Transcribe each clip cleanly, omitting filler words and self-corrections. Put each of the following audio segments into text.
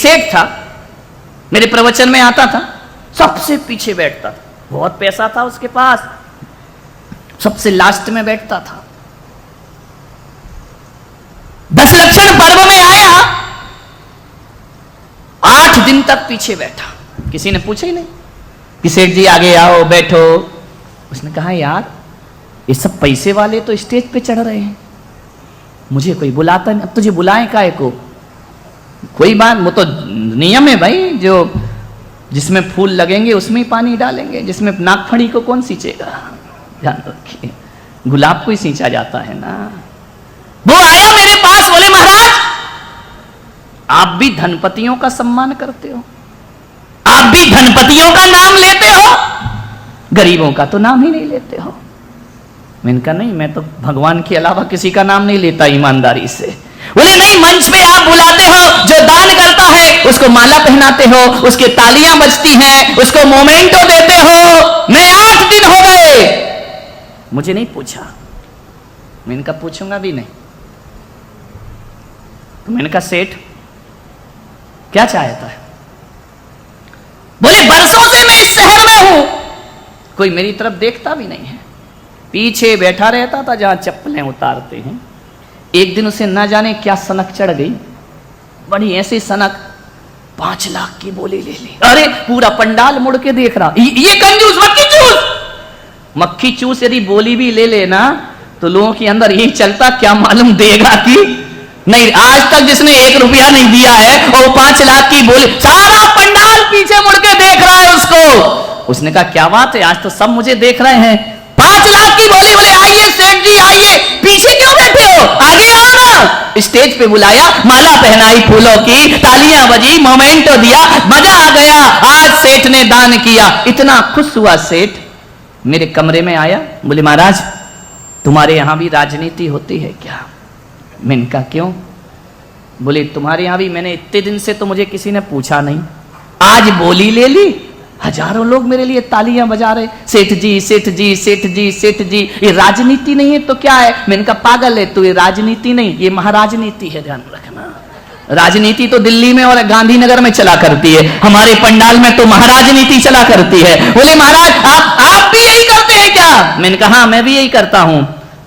सेठ था, मेरे प्रवचन में आता था, सबसे पीछे बैठता था, बहुत पैसा था उसके पास, सबसे लास्ट में बैठता था। 10 लक्षण पर्व में आया, 8 दिन तक पीछे बैठा, किसी ने पूछा ही नहीं कि सेठ जी आगे आओ बैठो। उसने कहा यार ये सब पैसे वाले तो स्टेज पे चढ़ रहे हैं, मुझे कोई बुलाता नहीं, अब तुझे बुलाएं काहे को? कोई बात, वो तो नियम है भाई, जो जिसमें फूल लगेंगे उसमें ही पानी डालेंगे, जिसमें नागफड़ी को कौन सींचेगा? ध्यान रखिए, गुलाब को ही सींचा जाता है ना। वो आया मेरे पास, बोले महाराज आप भी धनपतियों का सम्मान करते हो, आप भी धनपतियों का नाम लेते हो, गरीबों का तो नाम ही नहीं लेते हो। मैंने कहा नहीं, मैं तो भगवान के अलावा किसी का नाम नहीं लेता ईमानदारी से। बोले नहीं, मंच पे आप बुलाते हो, जो दान करता है उसको माला पहनाते हो, उसके तालियां बजती हैं, उसको मोमेंटो देते हो। मैं 8 दिन हो गए, मुझे नहीं पूछा। मैंने कहा पूछूंगा भी नहीं। तो मैंने कहा सेठ क्या चाहता है? बोले बरसों से मैं इस शहर में हूं, कोई मेरी तरफ देखता भी नहीं है, पीछे बैठा रहता था जहां चप्पलें उतारते हैं। एक दिन उसे ना जाने क्या सनक चढ़ गई, बड़ी ऐसी सनक, 5 लाख की बोली ले ली। अरे पूरा पंडाल मुड़ के देख रहा, ये कंजूस मक्खी चूस। मक्खी चूस यदि बोली भी ले लेना तो लोगों के अंदर यही चलता, क्या मालूम देगा कि नहीं। आज तक जिसने 1 रुपया नहीं दिया है और 5 लाख की बोली, सारा पंडाल पीछे मुड़ के देख रहा है उसको। उसने कहा क्या बात है, आज तो सब मुझे देख रहे हैं, 5 लाख की बोली। बोले आइए सेठ जी आइए, पीछे क्यों बैठे हो, आगे आओ ना। स्टेज पे बुलाया, माला पहनाई फूलों की, तालियां बजी, मोमेंटो दिया, मजा आ गया। आज सेठ ने दान किया, इतना खुश हुआ सेठ। मेरे कमरे में आया, बोले महाराज तुम्हारे यहां भी राजनीति होती है क्या? मैंने कहा क्यों? बोले तुम्हारे यहां भी, मैंने इतने दिन से तो मुझे किसी ने पूछा नहीं, आज बोली ले ली, हजारों लोग मेरे लिए तालियां बजा रहे, सेठ जी सेठ जी सेठ जी सेठ जी। ये राजनीति नहीं है तो क्या है? मैंने कहा पागल है तू, ये राजनीति नहीं, ये महाराजनीति है, ध्यान रखना। राजनीति तो दिल्ली में और गांधीनगर में चला करती है, हमारे पंडाल में तो महाराजनीति चला करती है। बोले महाराज आप भी यही करते हैं क्या? मैंने कहा हाँ मैं भी यही करता हूं।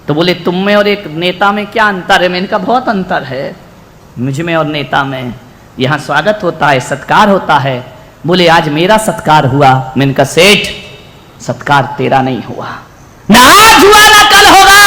तो बोले तुम में और एक नेता में क्या अंतर है? मैंने कहा बहुत अंतर है मुझ में और नेता में, यहां स्वागत होता है, सत्कार होता है। बोले आज मेरा सत्कार हुआ। मैंने कहा सेठ सत्कार तेरा नहीं हुआ, ना आज हुआ ना कल होगा।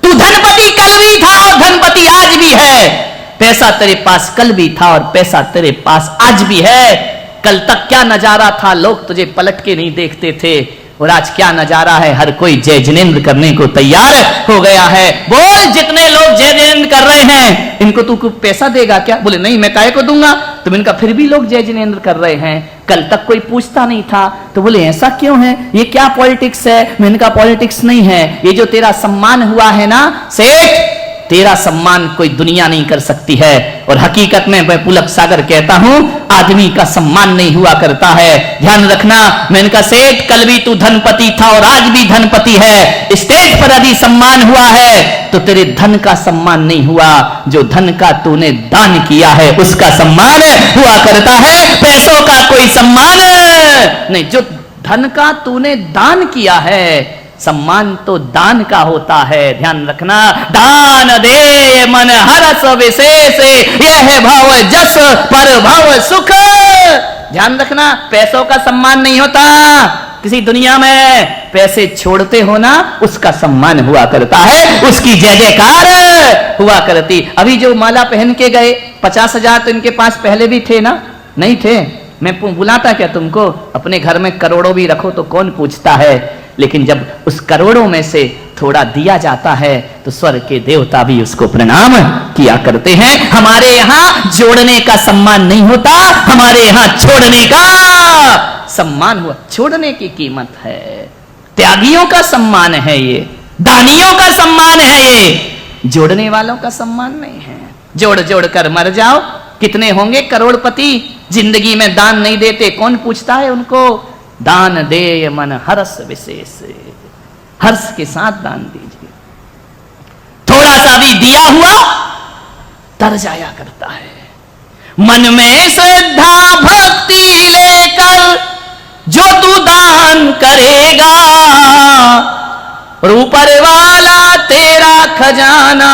तू धनपति कल भी था और धनपति आज भी है, पैसा तेरे पास कल भी था और पैसा तेरे पास आज भी है। कल तक क्या नजारा था, लोग तुझे पलट के नहीं देखते थे, और आज क्या नजारा है, हर कोई जय जिनेंद्र करने को तैयार हो गया है। बोल जितने लोग जय जिनेंद्र कर रहे हैं इनको तू कुछ पैसा देगा क्या? बोले नहीं मैं काहे को दूंगा। तो इनका फिर भी लोग जय जिनेंद्र कर रहे हैं, कल तक कोई पूछता नहीं था। तो बोले ऐसा क्यों है, ये क्या पॉलिटिक्स है? मैंने कहा पॉलिटिक्स नहीं है, ये जो तेरा सम्मान हुआ है ना सेठ, तेरा सम्मान कोई दुनिया नहीं कर सकती है। और हकीकत में मैं पुलक सागर कहता हूं आदमी का सम्मान नहीं हुआ करता है, ध्यान रखना। मैंने कहा सेठ कल भी तू धनपति था और आज भी धनपति है, स्टेज पर यदि सम्मान हुआ है तो तेरे धन का सम्मान नहीं हुआ, जो धन का तूने दान किया है उसका सम्मान हुआ करता है, पैसों का कोई सम्मान नहीं। जो धन का तूने दान किया है सम्मान तो दान का होता है, ध्यान रखना। दान दे मन हरस विशेष, यह भाव जस पर भाव सुख। ध्यान रखना, पैसों का सम्मान नहीं होता किसी दुनिया में, पैसे छोड़ते हो ना उसका सम्मान हुआ करता है, उसकी जय जयकार हुआ करती। अभी जो माला पहन के गए 50,000 तो इनके पास पहले भी थे ना? नहीं थे? मैं बुलाता क्या तुमको? अपने घर में करोड़ों भी रखो तो कौन पूछता है, लेकिन जब उस करोड़ों में से थोड़ा दिया जाता है तो स्वर्ग के देवता भी उसको प्रणाम किया करते हैं। हमारे यहां जोड़ने का सम्मान नहीं होता, हमारे यहां छोड़ने का सम्मान हुआ। छोड़ने की कीमत है, त्यागियों का सम्मान है, ये दानियों का सम्मान है, ये जोड़ने वालों का सम्मान नहीं है। जोड़ जोड़ कर मर जाओ, कितने होंगे करोड़पति जिंदगी में दान नहीं देते, कौन पूछता है उनको? दान दे मन हर्ष विशेष, हर्ष के साथ दान दीजिए। थोड़ा सा भी दिया हुआ तर जाया करता है, मन में श्रद्धा भक्ति लेकर जो तू दान करेगा, और ऊपर वाला तेरा खजाना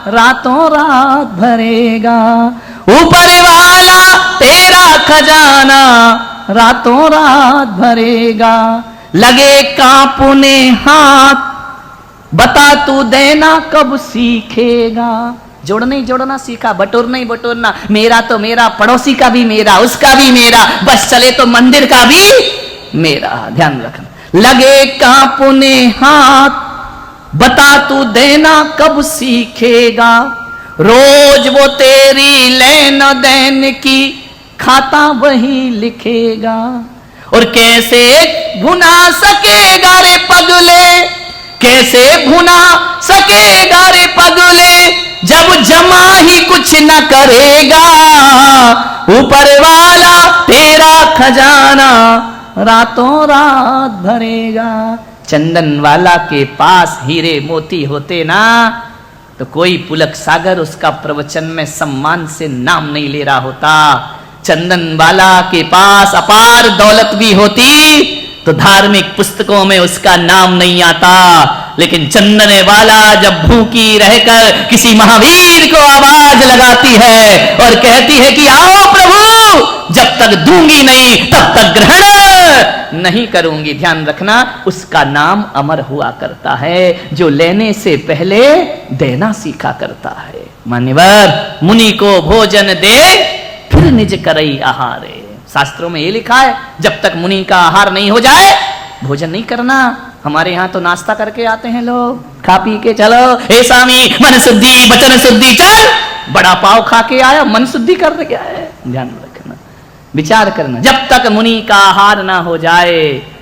रातों रात भरेगा। ऊपर वाला तेरा खजाना रातों रात भरेगा। लगे कांपने हाथ, बता तू देना कब सीखेगा। जोड़ना ही जोड़ना सीखा, बटोरना ही बटोरना। मेरा तो मेरा, पड़ोसी का भी मेरा, उसका भी मेरा, बस चले तो मंदिर का भी मेरा। ध्यान रखना। लगे कांपने हाथ, बता तू देना कब सीखेगा। रोज वो तेरी लेन देन की खाता वही लिखेगा। और कैसे भुना सकेगा रे पगले, कैसे भुना सकेगा रे पगले, जब जमा ही कुछ न करेगा। ऊपर वाला तेरा खजाना रातों रात भरेगा। चंदन वाला के पास हीरे मोती होते ना, तो कोई पुलक सागर उसका प्रवचन में सम्मान से नाम नहीं ले रहा होता। चंदन वाला के पास अपार दौलत भी होती तो धार्मिक पुस्तकों में उसका नाम नहीं आता। लेकिन चंदन वाला जब भूखी रहकर किसी महावीर को आवाज लगाती है और कहती है कि आओ प्रभु, जब तक दूंगी नहीं तब तक ग्रहण नहीं करूंगी। ध्यान रखना, उसका नाम अमर हुआ करता है जो लेने से पहले देना सीखा करता है। मान्यवर, मुनि को भोजन दे फिर निज करई आहारे। शास्त्रों में ये लिखा है, जब तक मुनि का आहार नहीं हो जाए भोजन नहीं करना। हमारे यहाँ तो नाश्ता करके आते हैं लोग, खा पी के चलो, हे स्वामी मन शुद्धि वचन शुद्धि, चल बड़ा पाव खा के आया, मन शुद्धि कर गया है। ध्यान रखना, विचार करना, जब तक मुनि का आहार ना हो जाए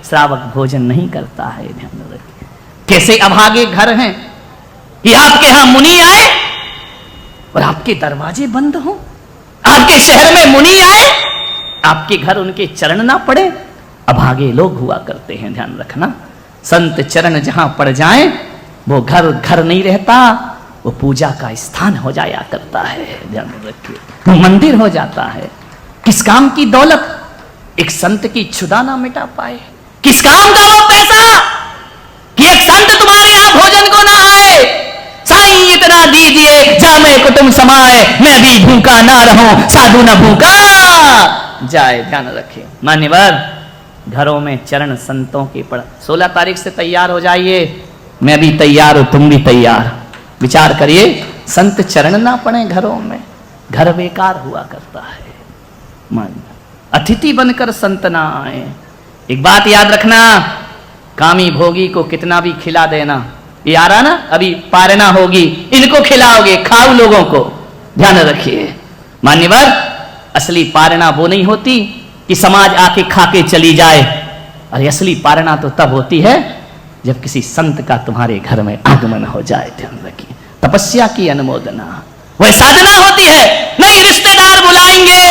श्रावक भोजन नहीं करता है। ध्यान रखिए। कैसे अभागे घर हैं कि आपके यहां मुनि आए और आपके दरवाजे बंद हो। आपके शहर में मुनि आए, आपके घर उनके चरण ना पड़े। अभागे लोग हुआ करते हैं। ध्यान रखना, संत चरण जहां पड़ जाएं वो घर घर नहीं रहता, वो पूजा का स्थान हो जाया करता है। ध्यान रखिए, वो मंदिर हो जाता है। किस काम की दौलत एक संत की क्षुधा ना मिटा पाए? किस काम का वो पैसा कि एक संत तुम्हारे यहां भोजन को ना आए? साईं इतना दीजिए जामे कुटुंब समाए, मैं भी भूखा ना रहूं साधु न भूखा जाए। ध्यान रखिए मान्यवर, घरों में चरण संतों के पड़। 16 तारीख से तैयार हो जाइए, मैं भी तैयार हूं, तुम भी तैयार। विचार करिए, संत चरण ना पड़े घरों में, घर बेकार हुआ करता है। मान अतिथि बनकर संत ना आए। एक बात याद रखना, कामी भोगी को कितना भी खिला देना, ये आ रहा ना, अभी पारना होगी, इनको खिलाओगे, खाओ लोगों को। ध्यान रखिए मान्यवर, असली पारणा वो नहीं होती कि समाज आके खा के चली जाए। और असली पारणा तो तब होती है जब किसी संत का तुम्हारे घर में आगमन हो जाए। ध्यान रखिए, तपस्या की अनुमोदना वह साधना होती है। नहीं रिश्तेदार बुलाएंगे,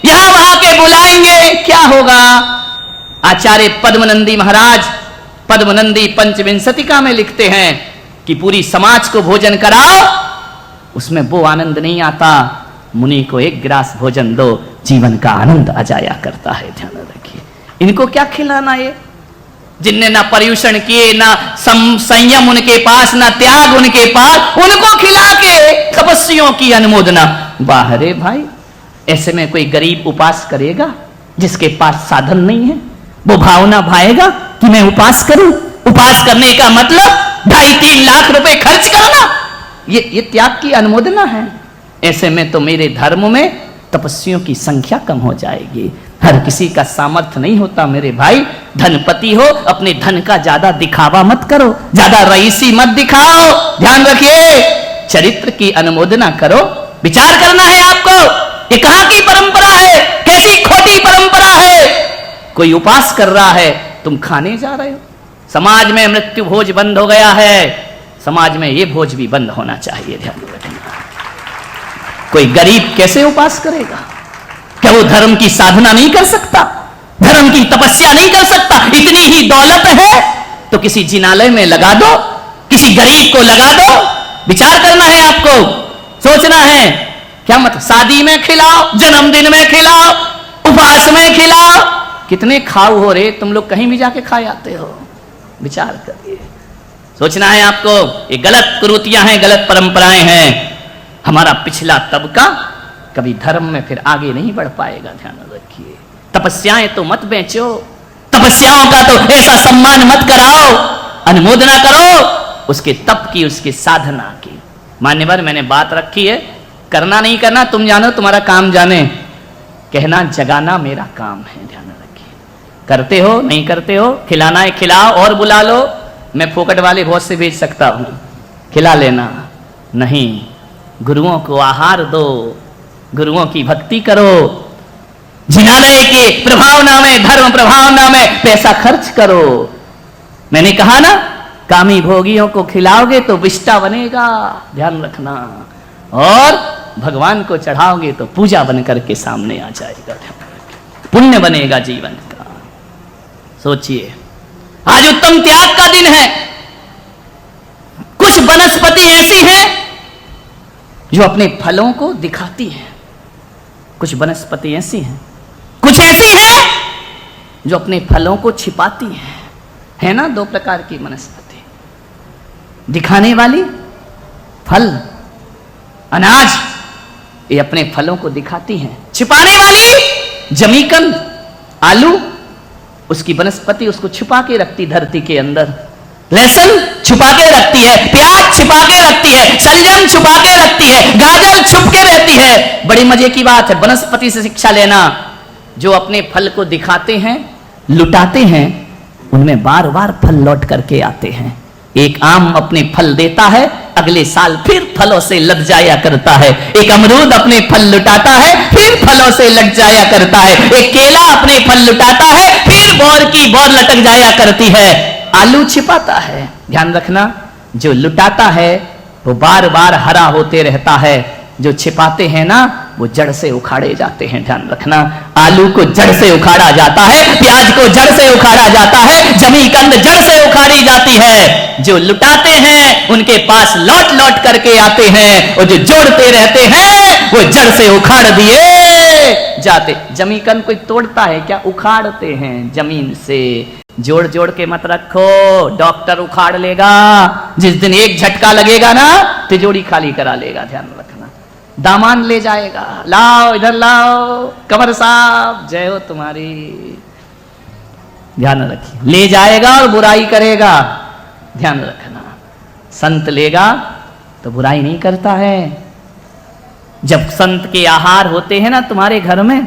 यहां वहां के बुलाएंगे, क्या होगा? आचार्य पद्मनंदी महाराज पद्मनंदी पंचविंशतिका में लिखते हैं कि पूरी समाज को भोजन कराओ, उसमें वो आनंद नहीं आता। मुनि को एक गिलास भोजन दो, जीवन का आनंद आ जाया करता है। ध्यान रखिए, इनको क्या खिलाना है जिनने ना पर्यूषण किए, ना संयम उनके पास, ना त्याग उनके पास, उनको खिला के तपस्वियों की अनुमोदना। वाह रे भाई, ऐसे में कोई गरीब उपास करेगा जिसके पास साधन नहीं है? वो भावना भाएगा कि मैं उपास करूं? उपास करने का मतलब 2.5-3 लाख रुपए खर्च करना, ये त्याग की अनुमोदना है। ऐसे में तो मेरे धर्म में तपस्वियों की संख्या कम हो जाएगी। हर किसी का सामर्थ्य नहीं होता मेरे भाई। धनपति हो, अपने धन का ज्यादा दिखावा मत करो, ज्यादा रईसी मत दिखाओ। ध्यान रखिए, चरित्र की अनुमोदना करो। विचार करना है आपको, ये कहां की परंपरा है, कैसी खोटी परंपरा है। कोई उपास कर रहा है, तुम खाने जा रहे हो। समाज में मृत्यु भोज बंद हो गया है, समाज में ये भोज भी बंद होना चाहिए। ध्यान रखना, कोई गरीब कैसे उपास करेगा? क्या वो धर्म की साधना नहीं कर सकता? धर्म की तपस्या नहीं कर सकता? इतनी ही दौलत है तो किसी जिनालय में लगा दो, किसी गरीब को लगा दो। विचार करना है आपको, सोचना है क्या मतलब? शादी में खिलाओ, जन्मदिन में खिलाओ, उपवास में खिलाओ। कितने खाऊ हो रे तुम लोग, कहीं भी जाके खा आते हो। विचार करिए, सोचना है आपको। ये गलत कुरीतियां हैं, गलत परंपराएं हैं। हमारा पिछला तबका कभी धर्म में फिर आगे नहीं बढ़ पाएगा, ध्यान रखिए। तपस्याएं तो मत बेचो, तपस्याओं का तो ऐसा सम्मान मत कराओ, अनुमोदना करो उसके तप की, उसके साधना की। मान्यवर, मैंने बात रखी है, करना नहीं करना तुम जानो, तुम्हारा काम जाने, कहना जगाना मेरा काम है, ध्यान रखिए। करते हो नहीं करते हो, खिलाना है खिलाओ, और बुला लो, मैं फोकट वाले बहुत से भेज सकता हूं, खिला लेना। नहीं, गुरुओं को आहार दो, गुरुओं की भक्ति करो, जिनालय के प्रभावना में, धर्म प्रभावना में पैसा खर्च करो। मैंने कहा ना, कामी भोगियों को खिलाओगे तो विष्टा बनेगा, ध्यान रखना, और भगवान को चढ़ाओगे तो पूजा बन करके सामने आ जाएगा, पुण्य बनेगा जीवन का। सोचिए, आज उत्तम त्याग का दिन है। कुछ वनस्पति ऐसी हैं जो अपने फलों को दिखाती हैं, कुछ वनस्पति ऐसी हैं, कुछ ऐसी हैं जो अपने फलों को छिपाती हैं। है ना, दो प्रकार की वनस्पति, दिखाने वाली फल, अनाज, ये अपने फलों को दिखाती हैं। छिपाने वाली जमीकंद, आलू, उसकी वनस्पति उसको छुपा के रखती धरती के अंदर। लहसुन छुपा के रखती है, प्याज छुपा के रखती है, सलजम छुपा के रखती है, गाजर छुप के रहती है। बड़ी मजे की बात है, वनस्पति से शिक्षा लेना। जो अपने फल को दिखाते हैं, लुटाते हैं, उनमें बार बार फल लौट करके आते हैं। एक आम अपने फल देता है, अगले साल फिर फलों से लद जाया करता है। एक अमरूद अपने फल लुटाता है, फिर फलों से लट जाया करता है। एक केला अपने फल लुटाता है, फिर बौर की बौर लटक जाया करती है। आलू छिपाता है, ध्यान रखना, जो लुटाता है वो बार बार हरा होते रहता है, जो छिपाते हैं ना वो जड़ से उखाड़े जाते हैं, ध्यान रखना। आलू को जड़ से उखाड़ा जाता है, प्याज को जड़ से उखाड़ा जाता है, जमीकंद जड़ से उखाड़ी जाती है। जो लुटाते हैं उनके पास लौट लौट करके आते हैं, और जो जोड़ते रहते हैं वो जड़ से उखाड़ दिए जाते। जमीकंद कोई तोड़ता है क्या? उखाड़ते हैं जमीन से। जोड़ जोड़ के मत रखो, डॉक्टर उखाड़ लेगा। जिस दिन एक झटका लगेगा ना, तिजोरी खाली करा लेगा, ध्यान रखना। दामान ले जाएगा, लाओ इधर लाओ, कंवर साहब जय हो तुम्हारी, ध्यान रखिए। ले जाएगा और बुराई करेगा, ध्यान रखना। संत लेगा तो बुराई नहीं करता है। जब संत के आहार होते हैं ना तुम्हारे घर में,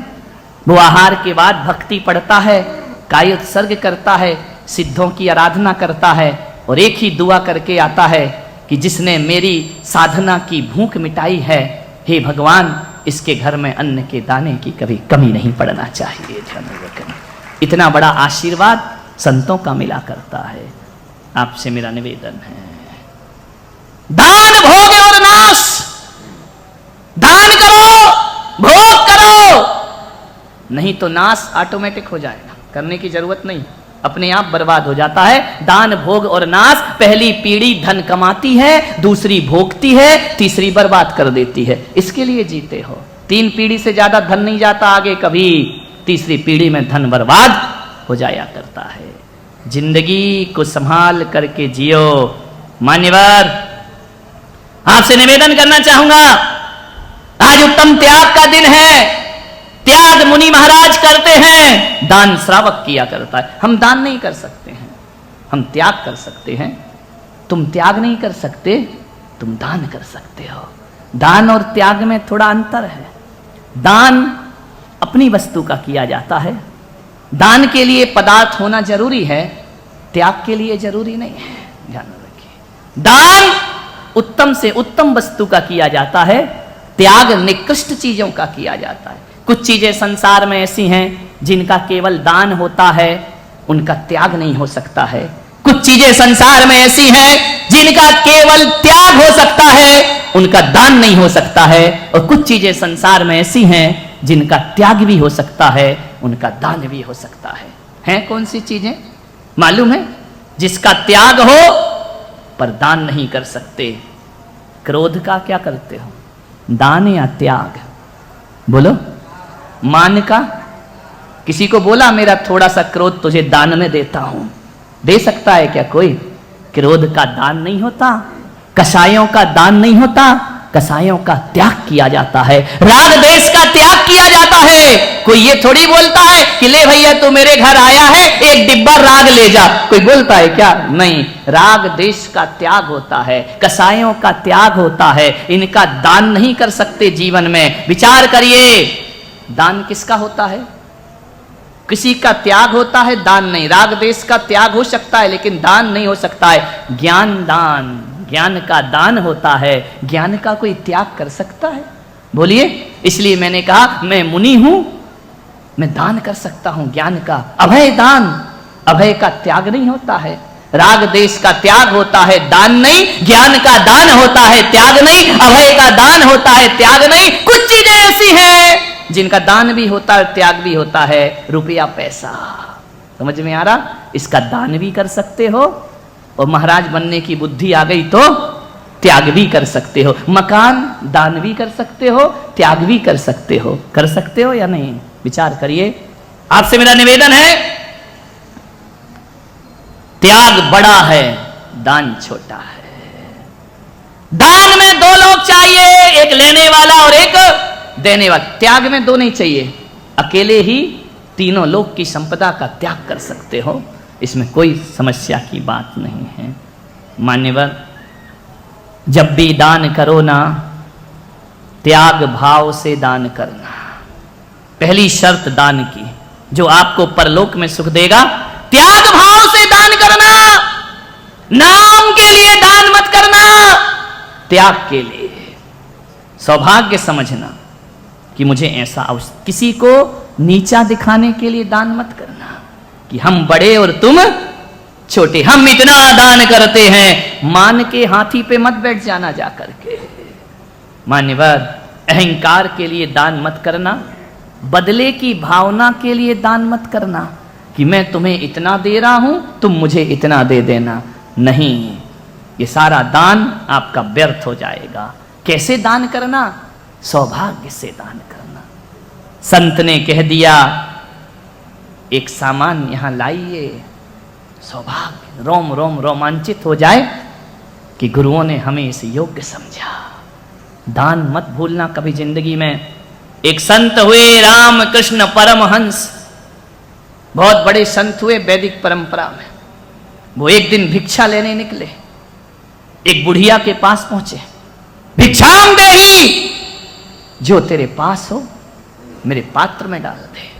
वो आहार के बाद भक्ति पढ़ता है, काय उत्सर्ग करता है, सिद्धों की आराधना करता है, और एक ही दुआ करके आता है कि जिसने मेरी साधना की भूख मिटाई है, हे भगवान, इसके घर में अन्न के दाने की कभी कमी नहीं पड़ना चाहिए, ध्यान रखना। इतना बड़ा आशीर्वाद संतों का मिला करता है। आपसे मेरा निवेदन है, दान भोग और नाश, दान करो, भोग करो, नहीं तो नाश ऑटोमेटिक हो जाएगा, करने की जरूरत नहीं, अपने आप बर्बाद हो जाता है। दान भोग और नाश, पहली पीढ़ी धन कमाती है, दूसरी भोगती है, तीसरी बर्बाद कर देती है। इसके लिए जीते हो। 3 पीढ़ी से ज्यादा धन नहीं जाता आगे कभी, तीसरी पीढ़ी में धन बर्बाद हो जाया करता है। जिंदगी को संभाल करके जियो। मान्यवर, आपसे निवेदन करना चाहूंगा, आज उत्तम त्याग का दिन है। त्याग मुनि महाराज करते हैं, दान श्रावक किया करता है। हम दान नहीं कर सकते हैं, हम त्याग कर सकते हैं। तुम त्याग नहीं कर सकते, तुम दान कर सकते हो। दान और त्याग में थोड़ा अंतर है। दान अपनी वस्तु का किया जाता है, दान के लिए पदार्थ होना जरूरी है, त्याग के लिए जरूरी नहीं है, ध्यान रखिए। दान उत्तम से उत्तम वस्तु का किया जाता है, त्याग निकृष्ट चीजों का किया जाता है। कुछ चीजें संसार में ऐसी हैं जिनका केवल दान होता है, उनका त्याग नहीं हो सकता है। कुछ चीजें संसार में ऐसी हैं जिनका केवल त्याग हो सकता है, उनका दान नहीं हो सकता है। और कुछ चीजें संसार में ऐसी हैं जिनका त्याग भी हो सकता है, उनका दान भी हो सकता है। हैं कौन सी चीजें मालूम है? जिसका त्याग हो पर दान नहीं कर सकते। क्रोध का क्या करते हो? दान या त्याग? बोलो। मान का? किसी को बोला मेरा थोड़ा सा क्रोध तुझे दान में देता हूं, दे सकता है क्या कोई? क्रोध का दान नहीं होता, कसायों का दान नहीं होता, कसायों का त्याग किया जाता है, राग देश का त्याग किया जाता है। कोई ये थोड़ी बोलता है कि ले भैया तू मेरे घर आया है एक डिब्बा राग ले जा, कोई बोलता है क्या? नहीं, राग देश का त्याग होता है, कसायों का त्याग होता है, इनका दान नहीं कर सकते जीवन में। विचार करिए, दान किसका होता है? किसी का त्याग होता है, दान नहीं। राग देश का त्याग हो सकता है लेकिन दान नहीं हो सकता है। ज्ञान दान, ज्ञान का दान होता है, ज्ञान का कोई त्याग कर सकता है? बोलिए। इसलिए मैंने कहा मैं मुनि हूं, मैं दान कर सकता हूं ज्ञान का। अभय दान, अभय का त्याग नहीं होता है। राग देश का त्याग होता है, दान नहीं। ज्ञान का दान होता है, त्याग नहीं। अभय का दान होता है, त्याग नहीं। कुछ चीजें ऐसी हैं जिनका दान भी होता है, त्याग भी होता है। रुपया पैसा, समझ में आ रहा? इसका दान भी कर सकते हो और महाराज बनने की बुद्धि आ गई तो त्याग भी कर सकते हो। मकान दान भी कर सकते हो, त्याग भी कर सकते हो। कर सकते हो या नहीं? विचार करिए। आपसे मेरा निवेदन है, त्याग बड़ा है, दान छोटा है। दान में दो लोग चाहिए, एक लेने वाला और एक देने वाला। त्याग में दो नहीं चाहिए, अकेले ही तीनों लोग की संपदा का त्याग कर सकते हो, इसमें कोई समस्या की बात नहीं है। मान्यवर, जब भी दान करो ना, त्याग भाव से दान करना। पहली शर्त दान की, जो आपको परलोक में सुख देगा, त्याग भाव से दान करना। नाम के लिए दान मत करना, त्याग के लिए। सौभाग्य समझना कि मुझे ऐसा किसी को नीचा दिखाने के लिए दान मत करना कि हम बड़े और तुम छोटे, हम इतना दान करते हैं। मान के हाथी पे मत बैठ जाना जाकर के। मान्यवर, अहंकार के लिए दान मत करना, बदले की भावना के लिए दान मत करना कि मैं तुम्हें इतना दे रहा हूं, तुम मुझे इतना दे देना। नहीं, ये सारा दान आपका व्यर्थ हो जाएगा। कैसे दान करना? सौभाग्य से दान करना। संत ने कह दिया एक सामान यहां लाइए, सौभाग्य, रोम रोम रोमांचित हो जाए कि गुरुओं ने हमें इसे योग्य समझा। दान मत भूलना कभी जिंदगी में। एक संत हुए रामकृष्ण परमहंस, बहुत बड़े संत हुए वैदिक परंपरा में। वो एक दिन भिक्षा लेने निकले, एक बुढ़िया के पास पहुंचे। भिक्षाम देही, जो तेरे पास हो मेरे पात्र में डाल दे।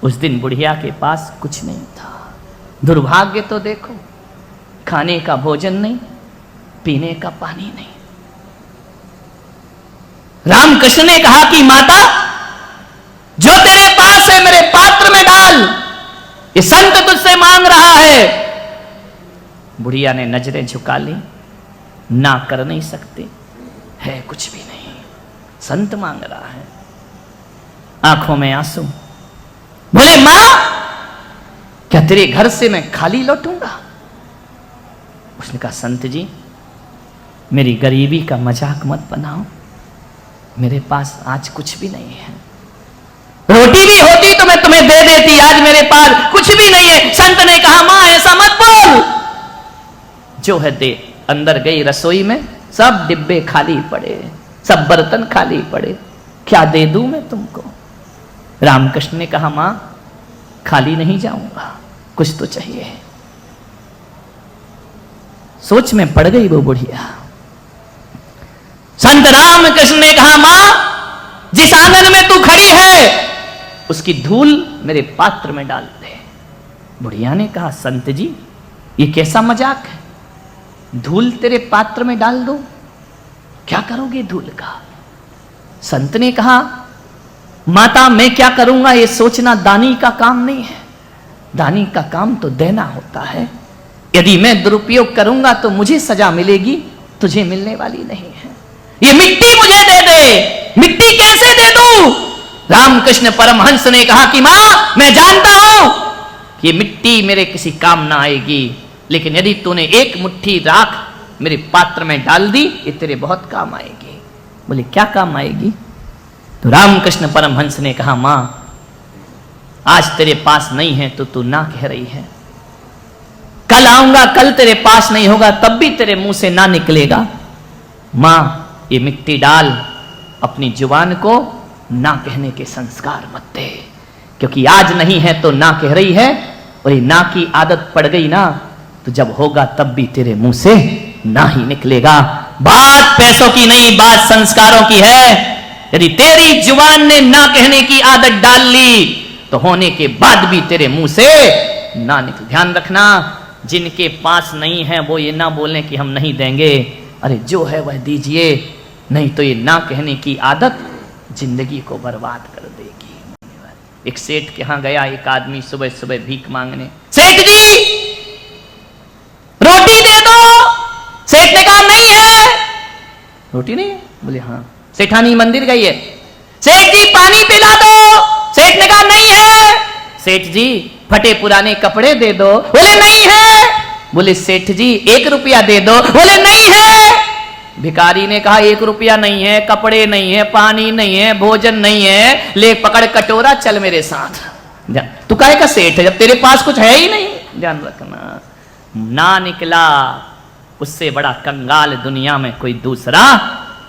उस दिन बुढ़िया के पास कुछ नहीं था। दुर्भाग्य तो देखो, खाने का भोजन नहीं, पीने का पानी नहीं। रामकृष्ण ने कहा कि माता, जो तेरे पास है मेरे पात्र में डाल, ये संत तुझसे मांग रहा है। बुढ़िया ने नजरें झुका ली, ना कर नहीं सकते, है कुछ भी नहीं, संत मांग रहा है। आंखों में आंसू। बोले मां, क्या तेरे घर से मैं खाली लौटूंगा? उसने कहा संत जी, मेरी गरीबी का मजाक मत बनाओ, मेरे पास आज कुछ भी नहीं है। रोटी भी होती तो मैं तुम्हें दे देती, आज मेरे पास कुछ भी नहीं है। संत ने कहा मां ऐसा मत बोल, जो है दे। अंदर गई रसोई में, सब डिब्बे खाली पड़े, सब बर्तन खाली पड़े, क्या दे दूं मैं तुमको? रामकृष्ण ने कहा मां खाली नहीं जाऊंगा, कुछ तो चाहिए। सोच में पड़ गई वो बुढ़िया। संत रामकृष्ण ने कहा मां, जिस आंगन में तू खड़ी है उसकी धूल मेरे पात्र में डाल दे। बुढ़िया ने कहा संत जी, ये कैसा मजाक है? धूल तेरे पात्र में डाल दो, क्या करोगे धूल का? संत ने कहा माता, मैं क्या करूंगा ये सोचना दानी का काम नहीं है। दानी का काम तो देना होता है। यदि मैं दुरुपयोग करूंगा तो मुझे सजा मिलेगी, तुझे मिलने वाली नहीं है। ये मिट्टी मुझे दे दे। मिट्टी कैसे दे दूं? रामकृष्ण परमहंस ने कहा कि मां, मैं जानता हूं कि मिट्टी मेरे किसी काम ना आएगी, लेकिन यदि तूने एक मुट्ठी राख मेरे पात्र में डाल दी, ये तेरे बहुत काम आएगी। बोले क्या काम आएगी? तो रामकृष्ण परमहंस ने कहा, मां आज तेरे पास नहीं है तो तू ना कह रही है, कल आऊंगा, कल तेरे पास नहीं होगा तब भी तेरे मुंह से ना निकलेगा। मां ये मिट्टी डाल, अपनी जुबान को ना कहने के संस्कार मत दे, क्योंकि आज नहीं है तो ना कह रही है, और ये ना की आदत पड़ गई ना तो जब होगा तब भी तेरे मुंह से ना ही निकलेगा। बात पैसों की नहीं, बात संस्कारों की है। यदि तेरी जुबान ने ना कहने की आदत डाल ली तो होने के बाद भी तेरे मुंह से ना निकले। ध्यान रखना, जिनके पास नहीं है वो ये ना बोलें कि हम नहीं देंगे, अरे जो है वह दीजिए, नहीं तो ये ना कहने की आदत जिंदगी को बर्बाद कर देगी। एक सेठ के यहां गया एक आदमी सुबह सुबह भीख मांगने, सेठ जी रोटी दे दो। सेठ ने कहा नहीं है। रोटी नहीं है? बोले हाँ। सेठानी मंदिर गई है, सेठ जी पानी पिला दो। सेठ ने कहा नहीं है। सेठ जी फटे पुराने कपड़े दे दो। बोले नहीं है। बोले सेठ जी 1 रुपया दे दो। बोले नहीं है। भिखारी ने कहा 1 रुपया नहीं है, कपड़े नहीं है, पानी नहीं है, भोजन नहीं है, ले पकड़ कटोरा चल मेरे साथ। तू काहे का सेठ है जब तेरे पास कुछ है ही नहीं? ध्यान रखना, ना निकला उससे बड़ा कंगाल दुनिया में कोई दूसरा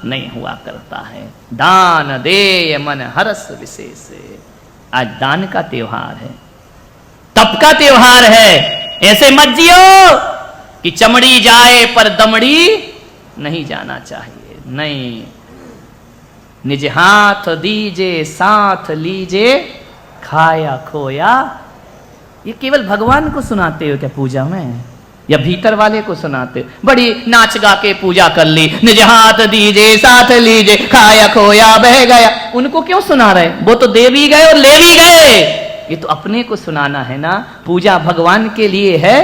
नहीं हुआ करता है। दान दे मन हरस विशेष। आज दान का त्योहार है, तप का त्योहार है। ऐसे मत जियो कि चमड़ी जाए पर दमड़ी नहीं जाना चाहिए। नहीं, निज हाथ दीजे साथ लीजे, खाया खोया। ये केवल भगवान को सुनाते हो क्या पूजा में, या भीतर वाले को सुनाते हो? बड़ी नाच गा के पूजा कर ली, निज हाथ दीजे साथ लीजे, खाया खोया बह गया। उनको क्यों सुना रहे? वो तो दे भी गए और ले भी गए। ये तो अपने को सुनाना है ना। पूजा भगवान के लिए है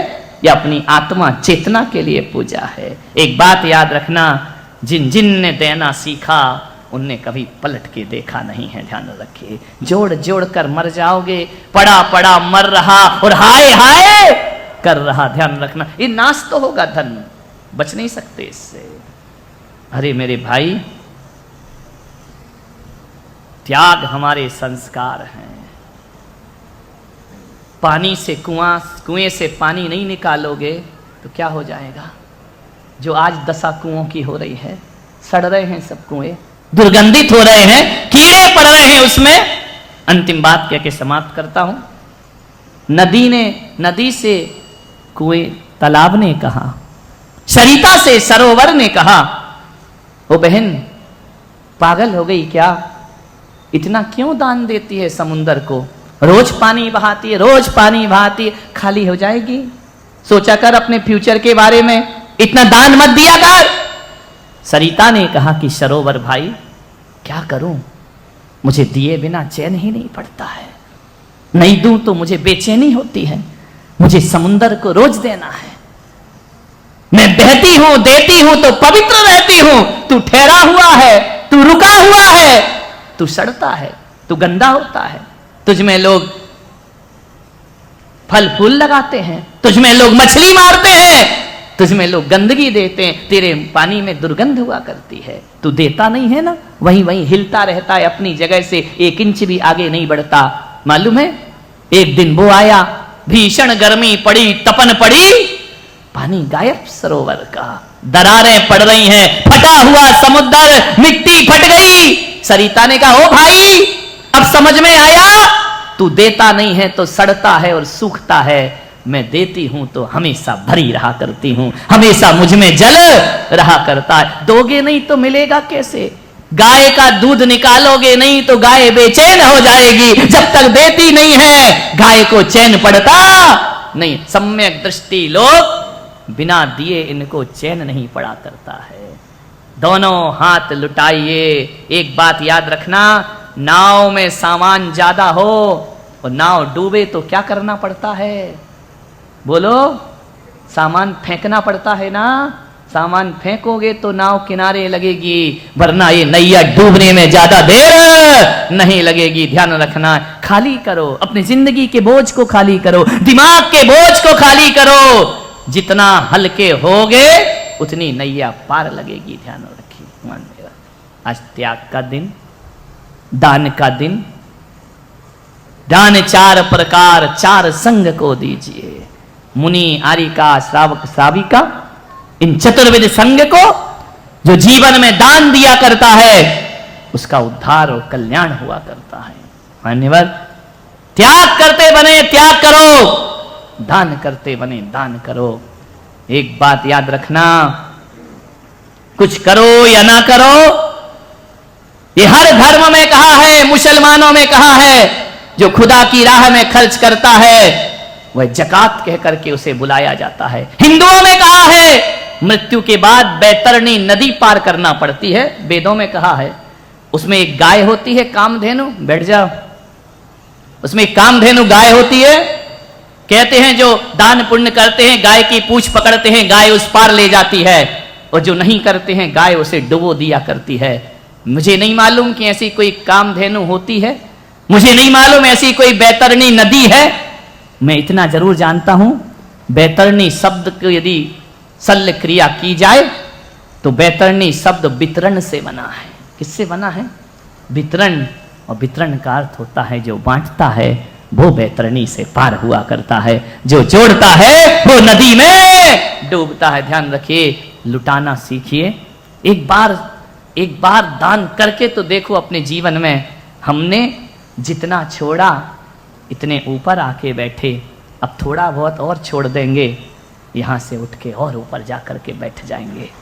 या अपनी आत्मा चेतना के लिए पूजा है? एक बात याद रखना, जिन जिन ने देना सीखा उनने कभी पलट के देखा नहीं है। ध्यान रखिए, जोड़ जोड़ कर मर जाओगे। पड़ा पड़ा मर रहा और हाय हाय कर रहा। ध्यान रखना, ये नाश तो होगा धन, बच नहीं सकते इससे। अरे मेरे भाई, त्याग हमारे संस्कार हैं। पानी से कुएं से पानी नहीं निकालोगे तो क्या हो जाएगा? जो आज दशा कुओं की हो रही है, सड़ रहे हैं सब कुएं, दुर्गंधित हो रहे हैं, कीड़े पड़ रहे हैं उसमें। अंतिम बात कह के समाप्त करता हूं। नदी से कुएं, तालाब ने कहा, सरिता से सरोवर ने कहा, ओ बहन पागल हो गई क्या? इतना क्यों दान देती है समुंदर को? रोज पानी बहाती है, रोज पानी बहाती है, खाली हो जाएगी। सोचा कर अपने फ्यूचर के बारे में, इतना दान मत दिया कर। सरिता ने कहा कि सरोवर भाई क्या करूं, मुझे दिए बिना चैन ही नहीं पड़ता है, नहीं दूं तो मुझे बेचैनी होती है, मुझे समुंदर को रोज देना है। मैं बहती हूं, देती हूं तो पवित्र रहती हूं, तू ठहरा हुआ है, तू रुका हुआ है, तू सड़ता है, तू गंदा होता है। तुझ में लोग फल फूल लगाते हैं, तुझ में लोग मछली मारते हैं, तुझ में लोग गंदगी देते हैं, तेरे पानी में दुर्गंध हुआ करती है। तू देता नहीं है ना, वहीं वहीं हिलता रहता है अपनी जगह से, 1 इंच भी आगे नहीं बढ़ता। मालूम है, एक दिन वो आया, भीषण गर्मी पड़ी, तपन पड़ी, पानी गायब सरोवर का, दरारें पड़ रही हैं, फटा हुआ समुद्र, मिट्टी फट गई। सरिता ने कहा, ओ भाई अब समझ में आया, तू देता नहीं है तो सड़ता है और सूखता है, मैं देती हूं तो हमेशा भरी रहा करती हूं, हमेशा मुझ में जल रहा करता है। दोगे नहीं तो मिलेगा कैसे? गाय का दूध निकालोगे नहीं तो गाय बेचैन हो जाएगी। जब तक देती नहीं है गाय को चैन पड़ता नहीं। सम्यक दृष्टि लोग बिना दिए इनको चैन नहीं पड़ा करता है। दोनों हाथ लुटाइए। एक बात याद रखना, नाव में सामान ज्यादा हो और नाव डूबे तो क्या करना पड़ता है? बोलो, सामान फेंकना पड़ता है ना। सामान फेंकोगे तो नाव किनारे लगेगी, वरना ये नैया डूबने में ज्यादा देर नहीं लगेगी। ध्यान रखना, खाली करो अपनी जिंदगी के बोझ को, खाली करो दिमाग के बोझ को, खाली करो। जितना हल्के होगे उतनी नैया पार लगेगी। ध्यान रखिए। मान मेरा आज त्याग का दिन, दान का दिन। दान 4 प्रकार 4 संग को दीजिए, मुनि, आरिका, श्रावक, श्राविका, इन चतुर्विध संग को जो जीवन में दान दिया करता है उसका उद्धार और कल्याण हुआ करता है। मान्यवर, त्याग करते बने त्याग करो, दान करते बने दान करो। एक बात याद रखना, कुछ करो या ना करो, ये हर धर्म में कहा है, मुसलमानों में कहा है, जो खुदा की राह में खर्च करता है वह जकात कह करके उसे बुलाया जाता है। हिंदुओं में कहा है मृत्यु के बाद बैतरणी नदी पार करना पड़ती है, वेदों में कहा है। उसमें एक गाय होती है कामधेनु, बैठ जाओ, उसमें एक कामधेनु गाय होती है। कहते हैं जो दान पुण्य करते हैं गाय की पूंछ पकड़ते हैं, गाय उस पार ले जाती है, और जो नहीं करते हैं गाय उसे डुबो दिया करती है। मुझे नहीं मालूम कि ऐसी कोई कामधेनु होती है, मुझे नहीं मालूम ऐसी कोई बैतरणी नदी है। मैं इतना जरूर जानता हूं, बैतरणी शब्द को यदि शल्य क्रिया की जाए तो बैतरणी शब्द वितरण से बना है। किससे बना है? वितरण। और वितरण का अर्थ होता है जो बांटता है वो बैतरणी से पार हुआ करता है, जो जोड़ता है वो नदी में डूबता है। ध्यान रखिए, लुटाना सीखिए। एक बार दान करके तो देखो अपने जीवन में, हमने जितना छोड़ा इतने ऊपर आके बैठे, अब थोड़ा बहुत और छोड़ देंगे, यहां से उठ के और ऊपर जा करके बैठ जाएंगे।